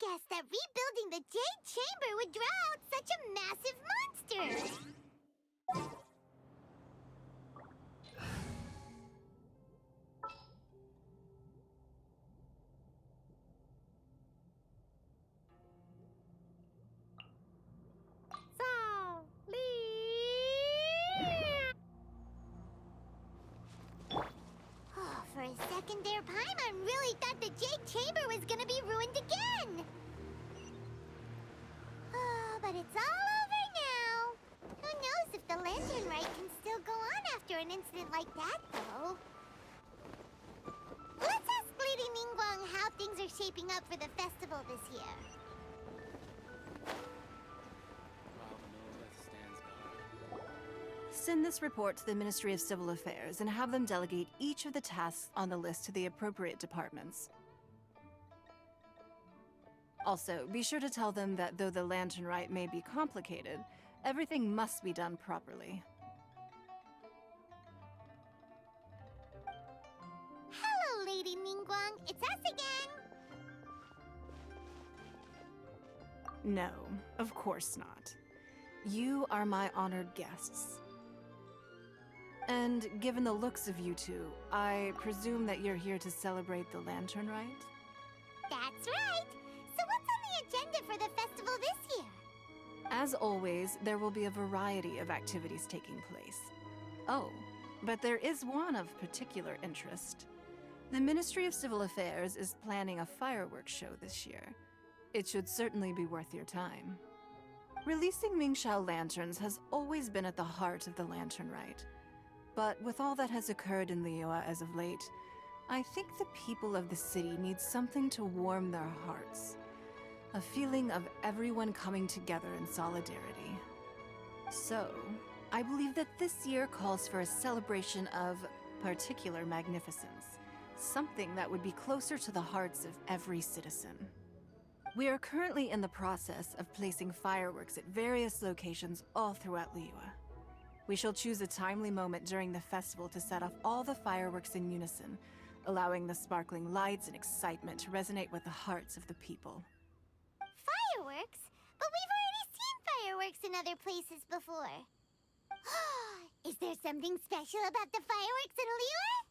guessed that rebuilding the Jade Chamber would draw out such a massive monster! Oh, for a second there, Paimon really thought the Jade Chamber was gonna be ruined again! Oh, but it's all over now! Who knows if the Lantern Rite can still go on after an incident like that, though? Let's ask Lady Ningguang how things are shaping up for the festival this year. Send this report to the Ministry of Civil Affairs and have them delegate each of the tasks on the list to the appropriate departments. Also, be sure to tell them that though the Lantern Rite may be complicated, everything must be done properly. Hello, Lady Ningguang. It's us again. No, of course not. You are my honored guests. And given the looks of you two, I presume that you're here to celebrate the Lantern Rite? That's right. So what's on the agenda for the festival this year? As always, there will be a variety of activities taking place. Oh, but there is one of particular interest. The Ministry of Civil Affairs is planning a fireworks show this year. It should certainly be worth your time. Releasing Mingxiao lanterns has always been at the heart of the Lantern Rite. But with all that has occurred in Liyue as of late, I think the people of the city need something to warm their hearts. A feeling of everyone coming together in solidarity. So, I believe that this year calls for a celebration of particular magnificence. Something that would be closer to the hearts of every citizen. We are currently in the process of placing fireworks at various locations all throughout Liyue. We shall choose a timely moment during the festival to set off all the fireworks in unison, allowing the sparkling lights and excitement to resonate with the hearts of the people. Fireworks? But we've already seen fireworks in other places before. Is there something special about the fireworks in Liyue?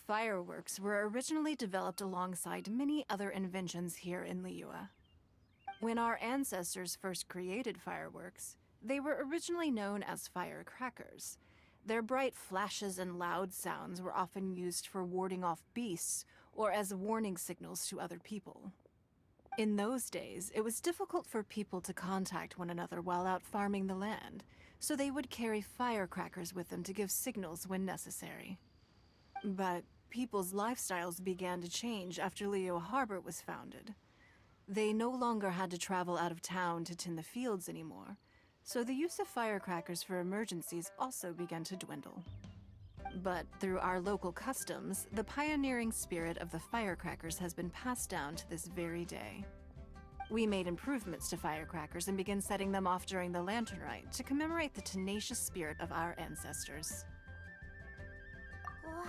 Fireworks were originally developed alongside many other inventions here in Liyue. When our ancestors first created fireworks, they were originally known as firecrackers. Their bright flashes and loud sounds were often used for warding off beasts or as warning signals to other people. In those days, it was difficult for people to contact one another while out farming the land, so they would carry firecrackers with them to give signals when necessary. But people's lifestyles began to change after Liyue Harbor was founded. They no longer had to travel out of town to tend the fields anymore, so the use of firecrackers for emergencies also began to dwindle. But through our local customs, the pioneering spirit of the firecrackers has been passed down to this very day. We made improvements to firecrackers and began setting them off during the Lantern Rite to commemorate the tenacious spirit of our ancestors. Wow!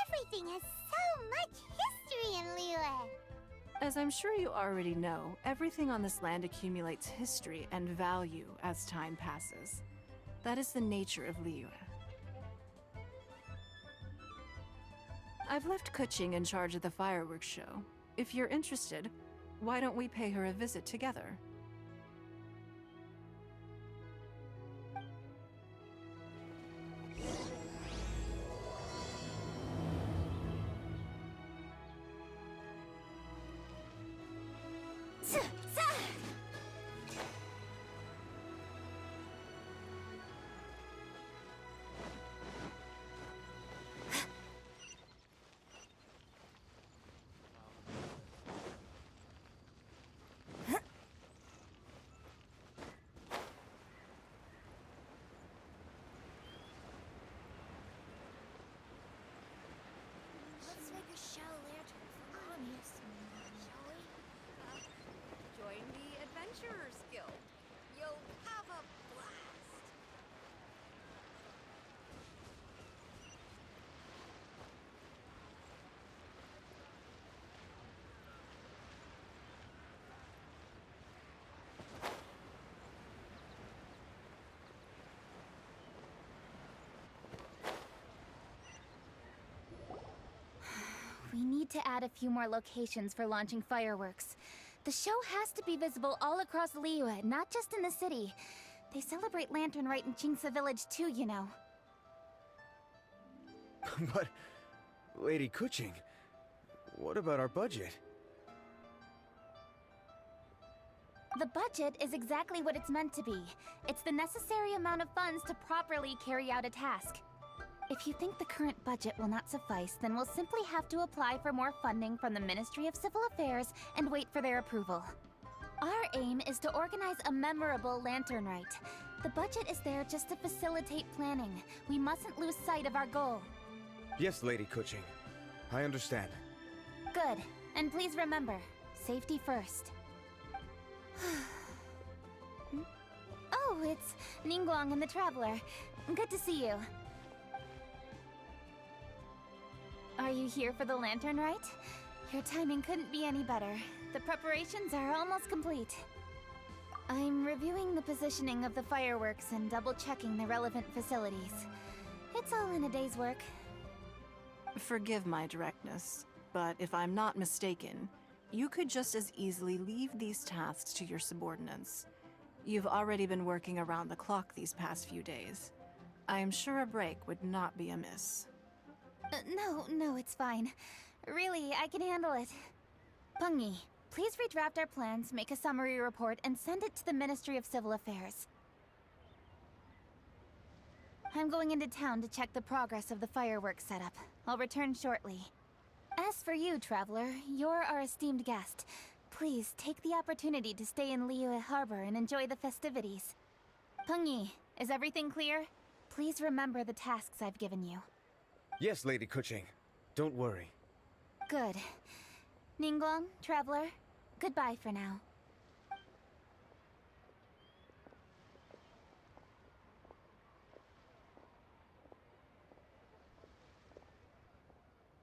Everything has so much history in Liyue! As I'm sure you already know, everything on this land accumulates history and value as time passes. That is the nature of Liyue. I've left Kuching in charge of the fireworks show. If you're interested, why don't we pay her a visit together? Let's make a show lantern for Mommy. Shall we? need to add a few more locations for launching fireworks. The show has to be visible all across Liyue, not just in the city. They celebrate Lantern Rite in Jingsa Village too, you know. But, Lady Kuching, what about our budget? The budget is exactly what it's meant to be. It's the necessary amount of funds to properly carry out a task. If you think the current budget will not suffice, then we'll simply have to apply for more funding from the Ministry of Civil Affairs and wait for their approval. Our aim is to organize a memorable Lantern Rite. The budget is there just to facilitate planning. We mustn't lose sight of our goal. Yes, Lady Kuching. I understand. Good. And please remember, safety first. Oh, it's Ningguang and the Traveler. Good to see you. Are you here for the Lantern Rite? Your timing couldn't be any better. The preparations are almost complete. I'm reviewing the positioning of the fireworks and double-checking the relevant facilities. It's all in a day's work. Forgive my directness, but if I'm not mistaken, you could just as easily leave these tasks to your subordinates. You've already been working around the clock these past few days. I am sure a break would not be amiss. No, it's fine. Really, I can handle it. Pengyi, please redraft our plans, make a summary report, and send it to the Ministry of Civil Affairs. I'm going into town to check the progress of the fireworks setup. I'll return shortly. As for you, Traveler, you're our esteemed guest. Please take the opportunity to stay in Liyue Harbor and enjoy the festivities. Pengyi, is everything clear? Please remember the tasks I've given you. Yes, Lady Kuching. Don't worry. Good. Ningguang, Traveler, goodbye for now.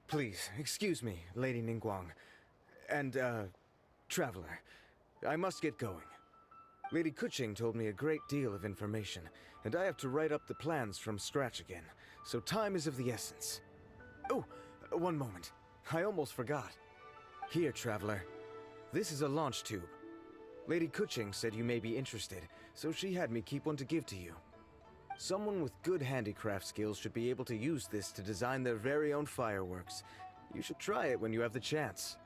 Please, excuse me, Lady Ningguang. And, Traveler. I must get going. Lady Kuching told me a great deal of information, and I have to write up the plans from scratch again, so time is of the essence. Oh, one moment. I almost forgot. Here, Traveler. This is a launch tube. Lady Kuching said you may be interested, so she had me keep one to give to you. Someone with good handicraft skills should be able to use this to design their very own fireworks. You should try it when you have the chance.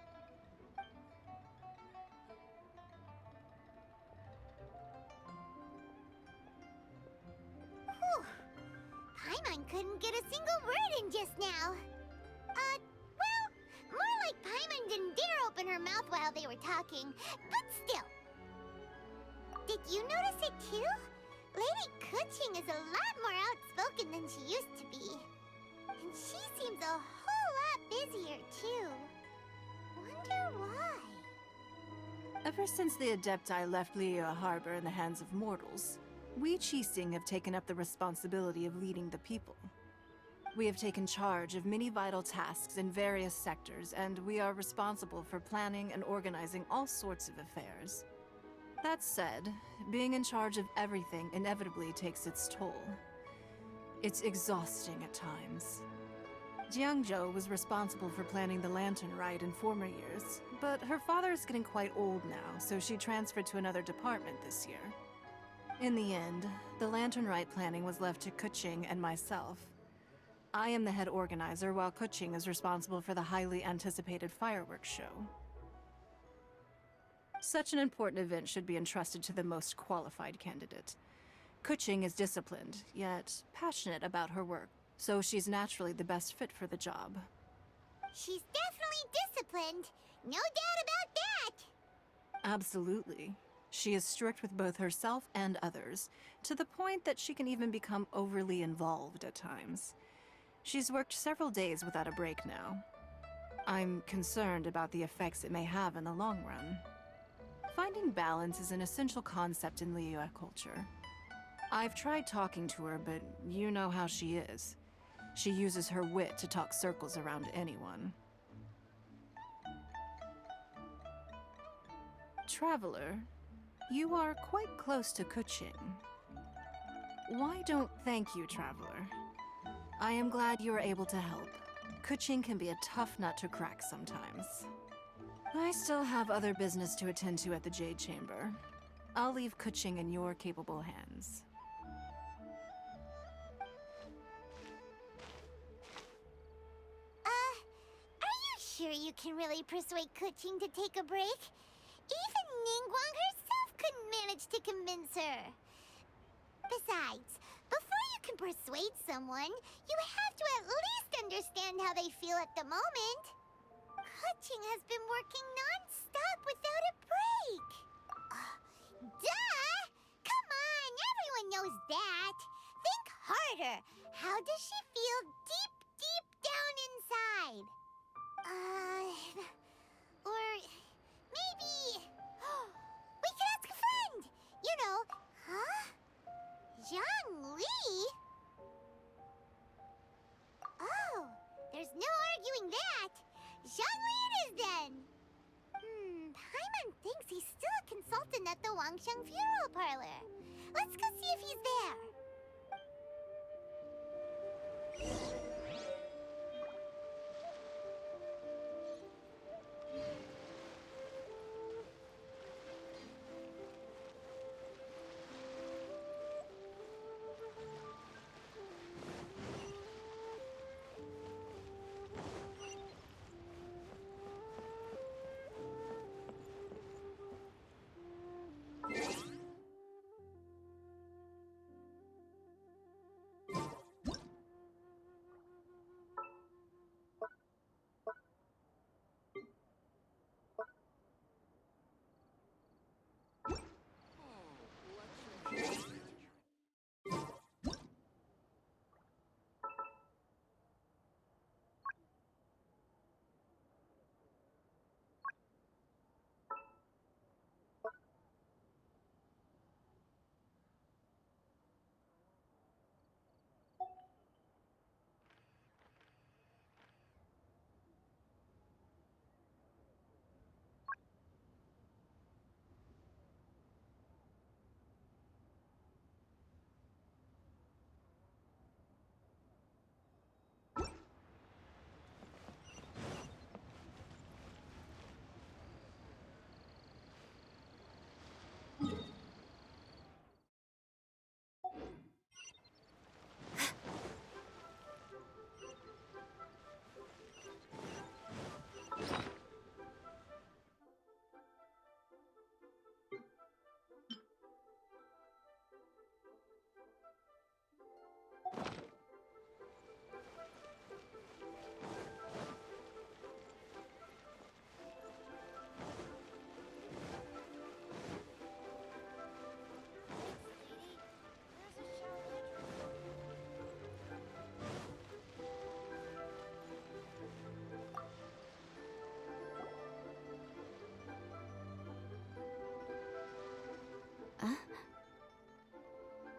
Whew. Paimon couldn't get a single word in just now. Well, more like Paimon didn't dare open her mouth while they were talking, but still. Did you notice it too? Lady Kuching is a lot more outspoken than she used to be. And she seems a whole lot busier too. Wonder why? Ever since the Adepti left Liyue Harbor in the hands of mortals, we Qixing have taken up the responsibility of leading the people. We have taken charge of many vital tasks in various sectors, and we are responsible for planning and organizing all sorts of affairs. That said, being in charge of everything inevitably takes its toll. It's exhausting at times. Jiangzhou was responsible for planning the Lantern Rite in former years, but her father is getting quite old now, so she transferred to another department this year. In the end, the Lantern Rite planning was left to Kuching and myself. I am the head organizer, while Kuching is responsible for the highly anticipated fireworks show. Such an important event should be entrusted to the most qualified candidate. Kuching is disciplined, yet passionate about her work, so she's naturally the best fit for the job. She's definitely disciplined. No doubt about that. Absolutely. She is strict with both herself and others, to the point that she can even become overly involved at times. She's worked several days without a break now. I'm concerned about the effects it may have in the long run. Finding balance is an essential concept in Liyue culture. I've tried talking to her, but you know how she is. She uses her wit to talk circles around anyone. Traveler, you are quite close to Kuching. Why don't thank you, Traveler? I am glad you are able to help. Kuching can be a tough nut to crack sometimes. I still have other business to attend to at the Jade Chamber. I'll leave Kuching in your capable hands. Are you sure you can really persuade Kuching to take a break? Even Ningguang herself couldn't manage to convince her. Besides, before you can persuade someone, you have to at least understand how they feel at the moment. Kuching has been working non-stop without a break. Duh! Come on, everyone knows that. Think harder. How does she feel deep, deep down inside? Or maybe we could ask a friend. You know, huh? Zhang Li? Oh, there's no arguing that. Zhang Li it is then. Paimon thinks he's still a consultant at the Wangsheng Funeral Parlor. Let's go see if he's there.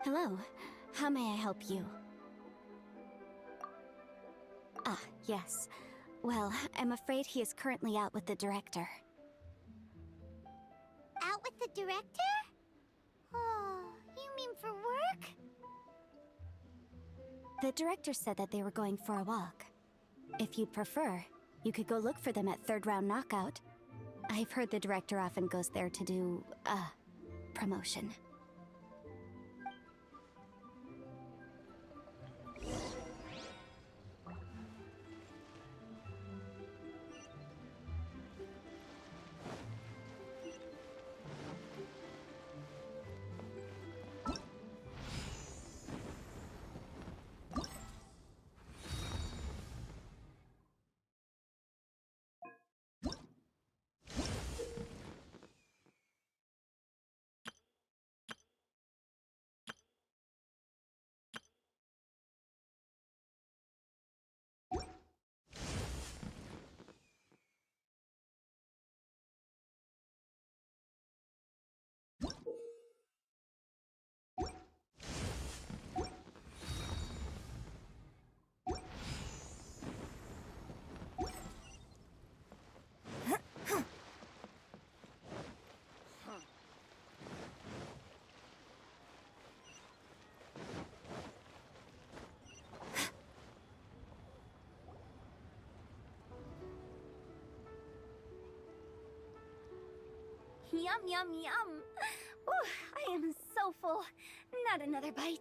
Hello. How may I help you? Ah, yes. Well, I'm afraid he is currently out with the director. Out with the director? Oh, you mean for work? The director said that they were going for a walk. If you'd prefer, you could go look for them at Third Round Knockout. I've heard the director often goes there to do, promotion. Yum, yum, yum. Ooh, I am so full. Not another bite.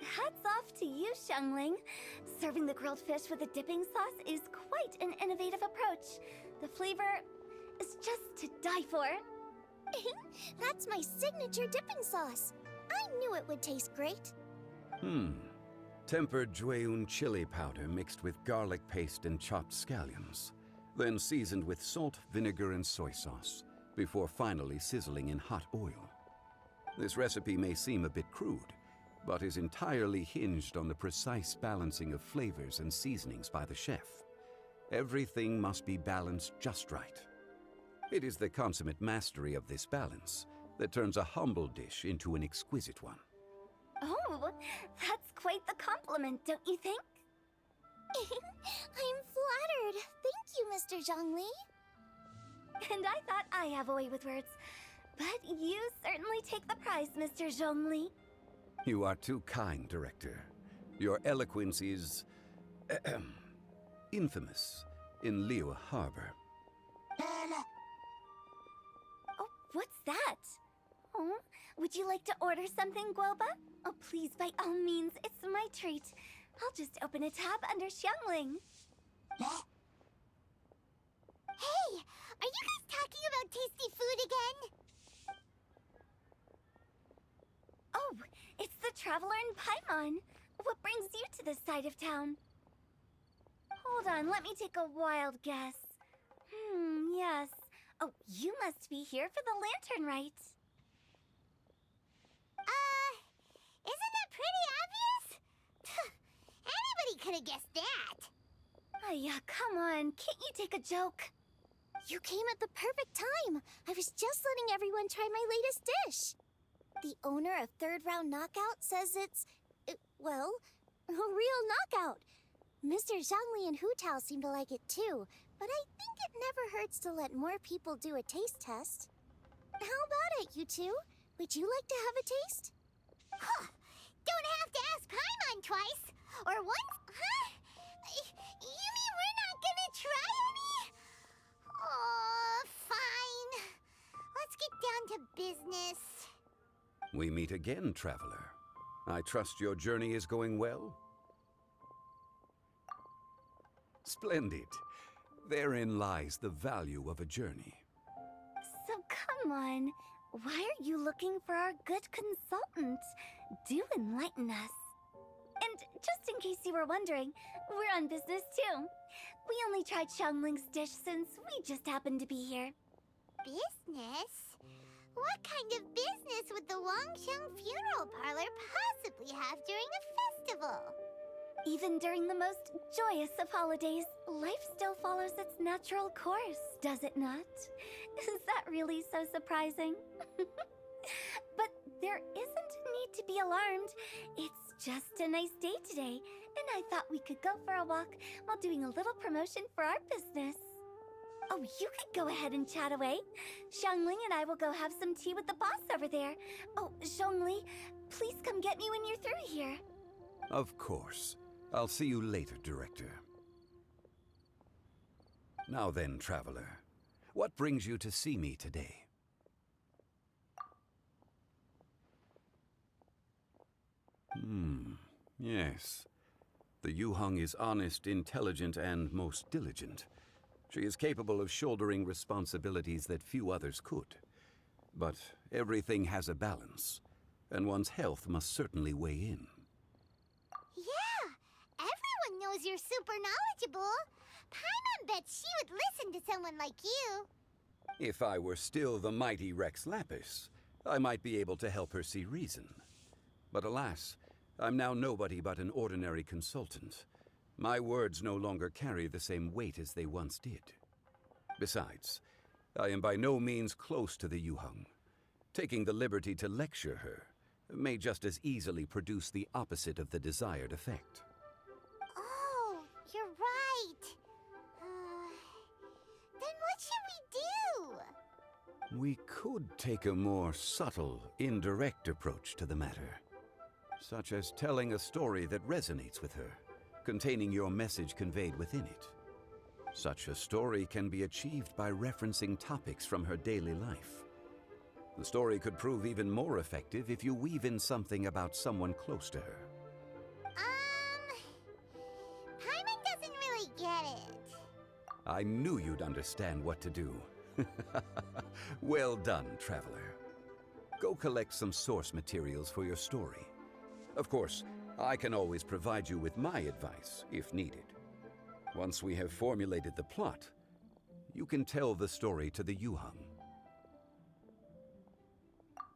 Hats off to you, Xiangling. Serving the grilled fish with a dipping sauce is quite an innovative approach. The flavor is just to die for. That's my signature dipping sauce. I knew it would taste great. Tempered Jueyun chili powder mixed with garlic paste and chopped scallions, then seasoned with salt, vinegar, and soy sauce, before finally sizzling in hot oil. This recipe may seem a bit crude, but is entirely hinged on the precise balancing of flavors and seasonings by the chef. Everything must be balanced just right. It is the consummate mastery of this balance that turns a humble dish into an exquisite one. Oh, that's quite the compliment, don't you think? I'm flattered. Thank you, Mr. Zhongli. And I thought I have a way with words. But you certainly take the prize, Mr. Zhongli. You are too kind, Director. Your eloquence is infamous in Liyue Harbor. Oh, what's that? Oh, would you like to order something, Guoba? Oh, please, by all means, it's my treat. I'll just open a tab under Xiangling. Hey, are you guys talking about tasty food again? Oh, it's the Traveler in Paimon. What brings you to this side of town? Hold on, let me take a wild guess. Yes. Oh, you must be here for the lantern rite. Isn't that pretty obvious? Anybody could have guessed that. Yeah, come on, can't you take a joke? You came at the perfect time. I was just letting everyone try my latest dish. The owner of Third Round Knockout says it's, well, a real knockout. Mr. Zhongli and Hu Tao seem to like it too, but I think it never hurts to let more people do a taste test. How about it, you two? Would you like to have a taste? Huh. Don't have to ask Paimon twice. Or once, huh? You mean we're not gonna try any? Oh, fine. Let's get down to business. We meet again, Traveler. I trust your journey is going well? Splendid. Therein lies the value of a journey. So come on, why are you looking for our good consultant? Do enlighten us. And just in case you were wondering, we're on business too. We only tried Xiangling's dish since we just happened to be here. Business? What kind of business would the Wangsheng Funeral Parlor possibly have during a festival? Even during the most joyous of holidays, life still follows its natural course, does it not? Is that really so surprising? But there isn't need to be alarmed. It's just a nice day today, and I thought we could go for a walk while doing a little promotion for our business. Oh, you could go ahead and chat away. Xiangling and I will go have some tea with the boss over there. Oh, Zhongli, please come get me when you're through here. Of course. I'll see you later, Director. Now then, Traveler, what brings you to see me today? Yes. The Yuheng is honest, intelligent, and most diligent. She is capable of shouldering responsibilities that few others could. But everything has a balance, and one's health must certainly weigh in. Yeah, everyone knows you're super knowledgeable. Paimon bets she would listen to someone like you. If I were still the mighty Rex Lapis, I might be able to help her see reason. But alas, I'm now nobody but an ordinary consultant. My words no longer carry the same weight as they once did. Besides, I am by no means close to the Yuheng. Taking the liberty to lecture her may just as easily produce the opposite of the desired effect. Oh, you're right. Then what should we do? We could take a more subtle, indirect approach to the matter, such as telling a story that resonates with her, containing your message conveyed within it. Such a story can be achieved by referencing topics from her daily life. The story could prove even more effective if you weave in something about someone close to her. Paimon doesn't really get it. I knew you'd understand what to do. Well done, Traveler. Go collect some source materials for your story. Of course, I can always provide you with my advice, if needed. Once we have formulated the plot, you can tell the story to the Yuhang.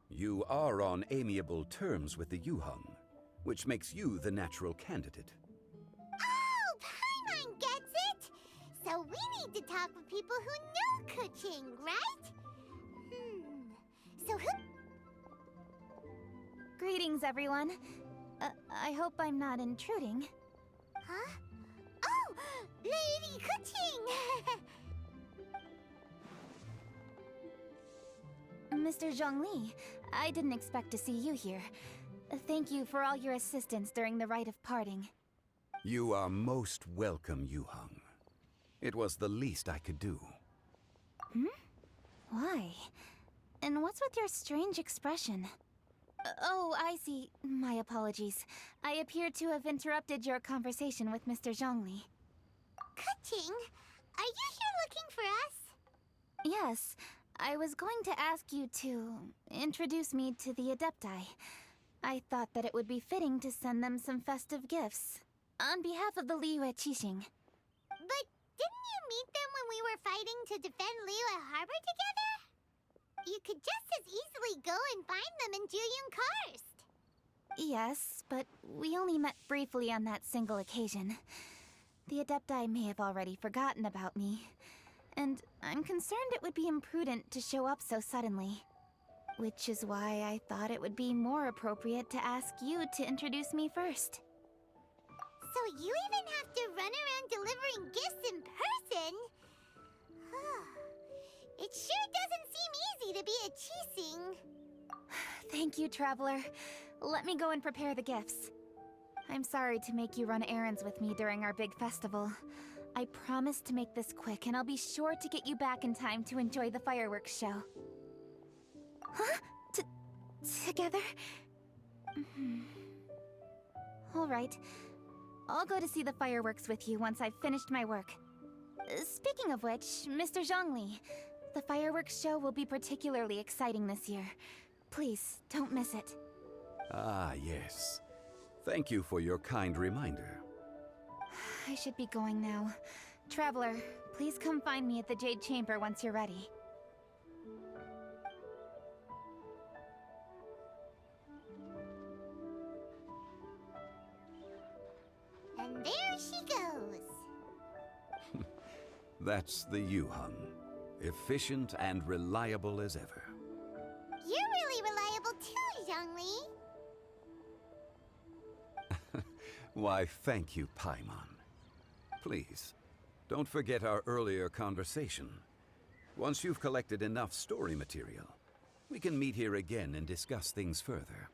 You are on amiable terms with the Yuhang, which makes you the natural candidate. Oh, Paimon gets it! So we need to talk with people who know Kuching, right? So who... Greetings, everyone. I hope I'm not intruding. Huh? Oh! Lady Kuching! Mr. Zhongli, I didn't expect to see you here. Thank you for all your assistance during the rite of parting. You are most welcome, Yuhang. It was the least I could do. Why? And what's with your strange expression? Oh, I see. My apologies. I appear to have interrupted your conversation with Mr. Zhongli. Kuching, are you here looking for us? Yes, I was going to ask you to introduce me to the Adepti. I thought that it would be fitting to send them some festive gifts. On behalf of the Liyue Qixing. But didn't you meet them when we were fighting to defend Liyue Harbor together? You could just as easily go and find them in Juyun Karst. Yes, but we only met briefly on that single occasion. The Adepti may have already forgotten about me, and I'm concerned it would be imprudent to show up so suddenly. Which is why I thought it would be more appropriate to ask you to introduce me first. So you even have to run around delivering gifts in person? It sure doesn't seem easy to be a Qixing. Thank you, Traveler. Let me go and prepare the gifts. I'm sorry to make you run errands with me during our big festival. I promise to make this quick, and I'll be sure to get you back in time to enjoy the fireworks show. Huh? Together? All right. I'll go to see the fireworks with you once I've finished my work. Speaking of which, Mr. Zhongli, the fireworks show will be particularly exciting this year. Please, don't miss it. Ah, yes. Thank you for your kind reminder. I should be going now. Traveler, please come find me at the Jade Chamber once you're ready. And there she goes. That's the Yuhang. Efficient and reliable as ever. You're really reliable too, Zhongli. Why, thank you, Paimon. Please, don't forget our earlier conversation. Once you've collected enough story material, we can meet here again and discuss things further.